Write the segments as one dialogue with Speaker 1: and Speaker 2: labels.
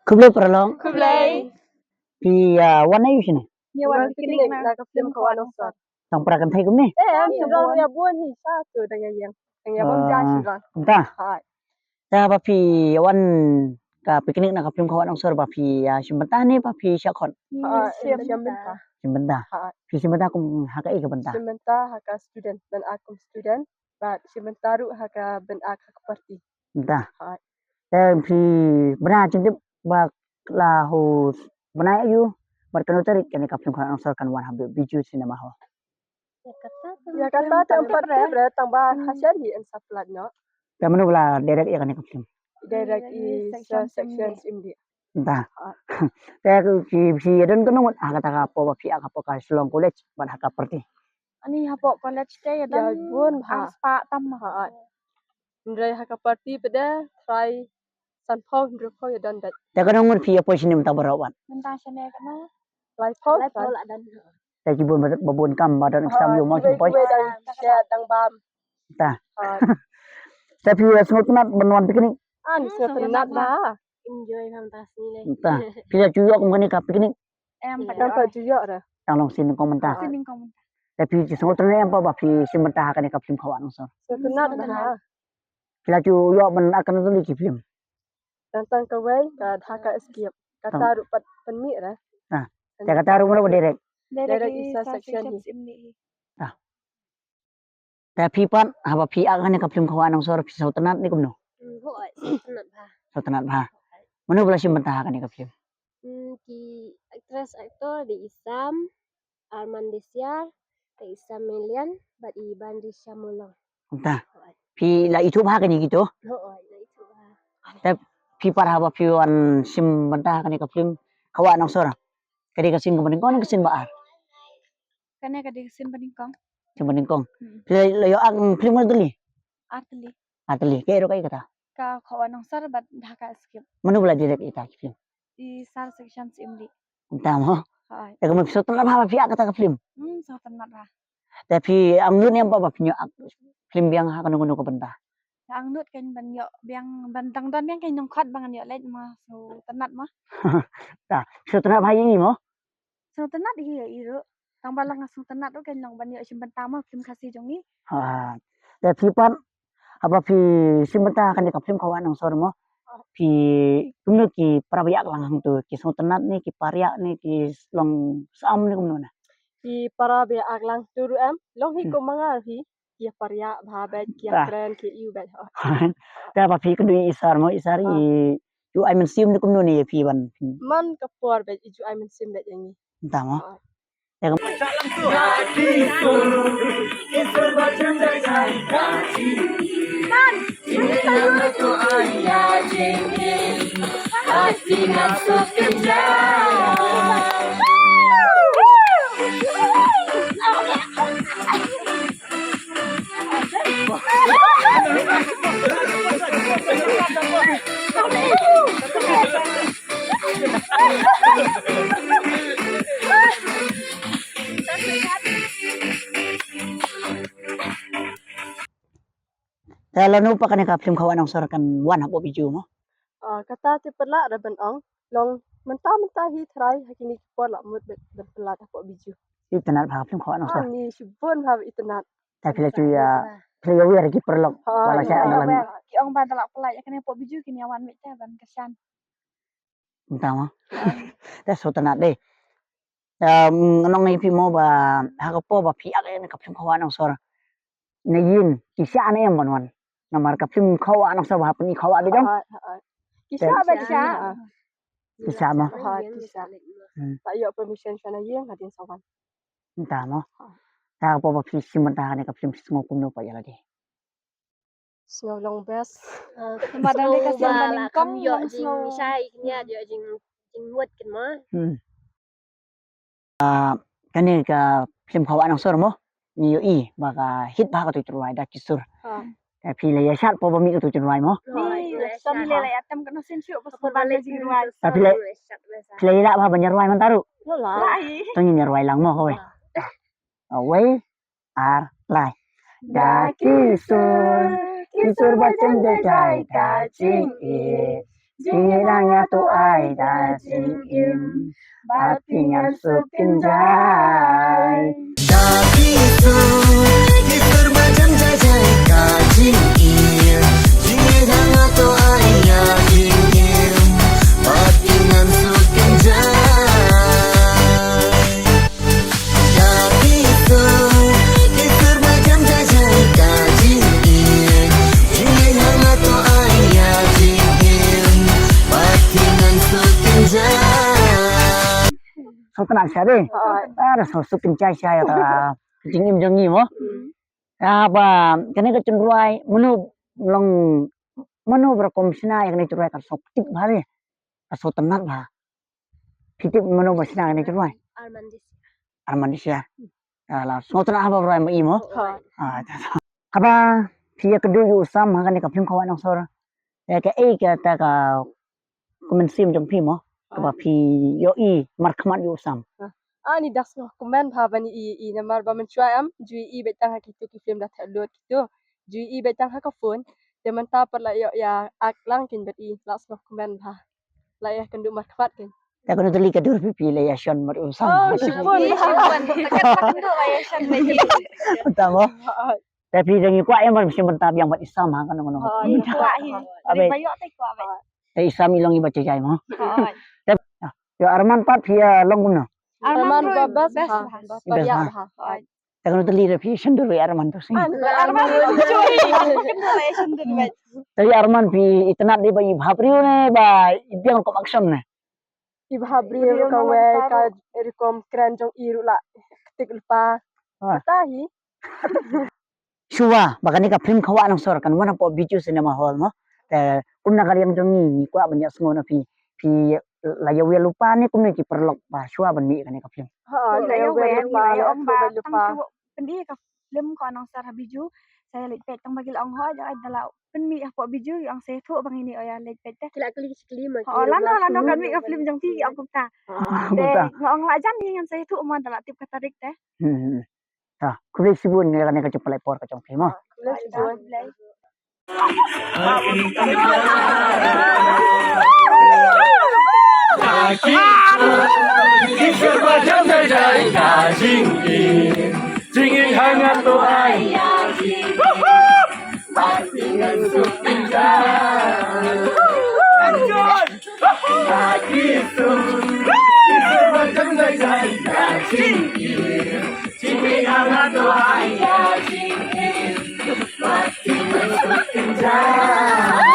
Speaker 1: Kublai peralong.
Speaker 2: Kublai.
Speaker 1: Warna you sini.
Speaker 2: Ni wan pikinik na ka film ko ano sa.
Speaker 1: Tang perakan thai kumni.
Speaker 2: Am sudah ya buan ni sa tu dengan yang bang ja sudah.
Speaker 1: Entah.
Speaker 2: Hai.
Speaker 1: Ta bapi wan ka piknik na ka film kawan ang sor bapi simbentah ni bapi syakon.
Speaker 2: Siap benta.
Speaker 1: Simbentah.
Speaker 2: Hai.
Speaker 1: Simbentah kum haka ika bentah.
Speaker 2: Simbentah haka student dan aku student. But simbentaru haka ben ak haka parti.
Speaker 1: Entah.
Speaker 2: Hai.
Speaker 1: Ta benar cintip bak lahu benar you berkanu tarik kan ka film kawan ang sor kan wan habib biju cinema ho.
Speaker 2: Ya kata tempat bre tambah hasil di ensaplat no.
Speaker 1: Ta manu bala direct ya kan ka film.
Speaker 2: Direct i sections imdi.
Speaker 1: Entah. Ta si don kono kata ka po bapi ka po ka Shillong College ban haka perti.
Speaker 3: Ani hapo college te ya
Speaker 2: Ya
Speaker 3: dan
Speaker 2: bun
Speaker 3: aspa tam
Speaker 2: ha. Ndrai haka parti pada try san pau ndro pau ya dan dat.
Speaker 1: Ta kono ngun pi apa sini mta barawan.
Speaker 3: menta sene kana
Speaker 2: Try pau
Speaker 3: la dan
Speaker 1: Ta jibun babun kam badan exam yo mau poi.
Speaker 2: dan share dang bam.
Speaker 1: Ta. Tapi semut nak benuan piknik.
Speaker 2: Ni setenat dah.
Speaker 3: enjoy fantasi le
Speaker 1: Ta. Pila cuyo kum kani ka piknik.
Speaker 3: em
Speaker 2: Tanpa juga dah.
Speaker 1: Tang long sin komentar.
Speaker 3: sining kom
Speaker 1: Tapi semut ni apa bapi simentah kani ka film kawan so.
Speaker 2: Setenat dah.
Speaker 1: Pila cuyo men akan tu ki film.
Speaker 2: Tentang kawai ka dhaka skip. Kata rupat penmi dah.
Speaker 1: Nah. Ta kata rumah direct.
Speaker 2: Direct isa section ni.
Speaker 3: imni
Speaker 1: Tapi pan haba pi akan ka film kawan so pi sautanat ni kumno.
Speaker 3: ho senat ba
Speaker 1: Sautanat ha. Manu bala simentah kani ka film.
Speaker 3: ki actress aktor di Isam Arman Desyar ke Isam Melian bat Iban Risha Mulong
Speaker 1: Ta. Pi la itu bah kani gitu.
Speaker 3: ho na itu ba
Speaker 1: Pi para haba pi wan simentah kani ka film kawan so ra. Kadi ka sin kumaning kon ka sin baar.
Speaker 3: kana ka di sin paningkong
Speaker 1: Kumaning kong. Pila layo ang film mo dali.
Speaker 3: atli
Speaker 1: Atali kay ro kay kata.
Speaker 3: ka kawan sar bat dhaka skip
Speaker 1: Manu bala direct ita film.
Speaker 3: di sar sections imdi
Speaker 1: Tama.
Speaker 3: hai
Speaker 1: Taga mo episode na ba pia kata ka film.
Speaker 3: sa tanat ba
Speaker 1: Tapi ang yun yang baba pinyo film yang ha kanu ka benta.
Speaker 3: ang nut kan ban yo biang bantang don biang kan nong khat bangan yo let ma so tanat ma
Speaker 1: Ta, episode na ba yung mo?
Speaker 3: so tanat hi iro tang balang asung tanat do kan nong ban yo sim bantama film kasih jong ni
Speaker 1: Ha. Tapi pan apa pi simbenta kan ka film kawan ang sor mo. Pi kumno ki prabayak lang hang tu ki so tenat ni ki paryak ni ki long sam ni kumno na.
Speaker 2: Ki para be aglang turu am. Long hi ko mangar hi. Ki parya bhabet ki kren ki you bet.
Speaker 1: Ta apa pi kudu isar mo isar i yu I mean sim ni kumno ni pi ban.
Speaker 2: Man kapor bet iju I mean sim bet yang ni.
Speaker 1: Entah mo. Kalau nu pa kani ka film kawan ang sor kan wan hapo video mo.
Speaker 2: Kata ti pala ra ban ong. long mentah hi try hakini por la mut berpelat apa biju
Speaker 1: Itenat bah film kawan nang sor.
Speaker 2: ani shibun ha itnat
Speaker 1: Tapi la cuy play aware ki perlok. Wala saya dalam
Speaker 3: ki ong ban talak pelai kene pok biju kini awan mek teh ban kesan.
Speaker 1: entah mah. Dah so tenat deh. Nong ni pi mo ba ha ko po ba pi ak ni kap film kawan nang sor. Na yin ki sya ni em wan. Namar kap film kawan nang sor ba peni kawan be dong.
Speaker 2: kisah ba kisah
Speaker 1: Ki sya mah.
Speaker 2: kisah tak yo permission sana yang hadin sawan
Speaker 1: Entah mah. Ta po ba pi simenta ni kap film singo kuno pa yala deh.
Speaker 2: snow long best
Speaker 3: Tempat anda kasihan ban
Speaker 4: là
Speaker 3: kong
Speaker 4: không dọ
Speaker 3: long
Speaker 4: jing
Speaker 3: snow.
Speaker 4: sai nha dọ jing jing muat kan mah
Speaker 1: Kani ka film kawan nang sor mo. Ni yo i ba ka hit ba ka tu truai da kisur. Tapi la ya syat po ba mi ka tu truai mo.
Speaker 3: Ni sam le la atam kan sen syuk pas balik jing ruai.
Speaker 1: Tapi le play la ba banyak ruai man taru.
Speaker 3: Lai.
Speaker 1: Tong ni ruai lang mo kowe. Away ar lai. Da kisur. Kisur bacem jai da jing i. Jiniranya tu ai da jing im. Batingan sukin jai.
Speaker 5: Da kisur macam jajai kajing ir. Jiniranya tu ai ya jing im. Batingan sukin jai. Da kisur macam jajai kajing ir. Jiniranya tu ai ya jing im. Batingan sukin jai.
Speaker 1: So tenang sia deh. Ada so sukin jai sia ya ta. Jing im jong ni mo. Apa kani ka chunruai menu long menu berkomsina yang ni chunruai ka sok tip bhare. Ka so tenat ba. Kitip menu basina yang ni chunruai.
Speaker 4: Armandis
Speaker 1: Armandisia. La so tenat apa berai mo imo. Apa pia kedu yu sam ha kani ka film kawan nang sor. Ya ka ka ta ka komensim jong pi mo. Ka pi yo i markmat yu sam.
Speaker 2: ani das no komen ha bani i namar ba mencuai am jui i betang ha kitu ki film dah download kitu jui i betang ha ka phone de menta per la yo ya ak lang kin bet i las no komen ha la ya kendu markfat kin
Speaker 1: Ta kono tuli ka dur pi le ya shon mar yu sam.
Speaker 2: shibun
Speaker 3: Tekan pakendo ay shan lagi.
Speaker 1: Tamo. Tapi jangan kuat yang mesti mentap yang buat Islam ha kan ngono.
Speaker 3: Kuat hi. Ari bayok teh kuat ba.
Speaker 1: Islam ilong ibaca jai mo.
Speaker 3: Hai.
Speaker 1: Yo Arman pat pia long kuno.
Speaker 2: arman babas
Speaker 3: best
Speaker 2: ha
Speaker 3: lah.
Speaker 2: bariak
Speaker 1: Best,
Speaker 2: ha
Speaker 1: Ta kono tuli re pi shendur Arman tu sing.
Speaker 3: Arman cuy. Pakendo ay shan din ba.
Speaker 1: Tapi Arman pi itnat di bayi bhapriu ne ba ipiang ko action ne.
Speaker 2: ibha brio ka we ka erikom kran jong iru la ketik lupa tahi
Speaker 1: Shuwa bakani ka film khawa nang sor kan mana po biju cinema hall mo. Ta kunna kali yang jong ni kwa banyak sengono pi la ya we lupa ni kumni ki perlok ba shuwa ban mi kan ka film.
Speaker 2: ha la yo we lupa la
Speaker 3: Ong
Speaker 2: ba
Speaker 3: ba
Speaker 2: lupa
Speaker 3: tang pendi ka film ko anong sar biju. Saya lek pet tang bagil ong ho ja dalau pen mi apa biju yang saya tu bang ini oya lek pet teh.
Speaker 4: kila kali sekali mah
Speaker 3: Oh lano kan mi ka film jong ti aku ta.
Speaker 1: Buta.
Speaker 3: Ngong la jan yang saya tu mo dalau tip katarik teh.
Speaker 1: Ta kuwi sibun ne kan ka cepalai por ka jong film mo.
Speaker 2: kula shibun
Speaker 5: Kisur macam jajai kajing ir. Jingin hangat tu ai ya jing ir. Batingan sukin jai. Kisur macam jajai kajing ir. Jingin hangat tu ai ya jing ir. Batingan sukin jai.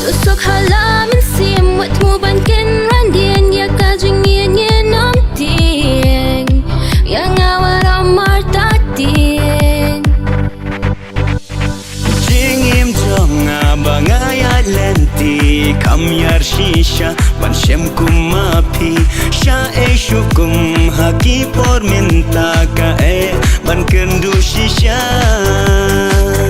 Speaker 6: Tusuk halaman sim Wat mu ban ken randian Ya kajing yen yen om tieng Yang awar amar tatien
Speaker 5: Jing im jong abangai
Speaker 7: ti kamyar shisha ban shem kumapi sha e shukum haki por minta ka e ban kendu shisha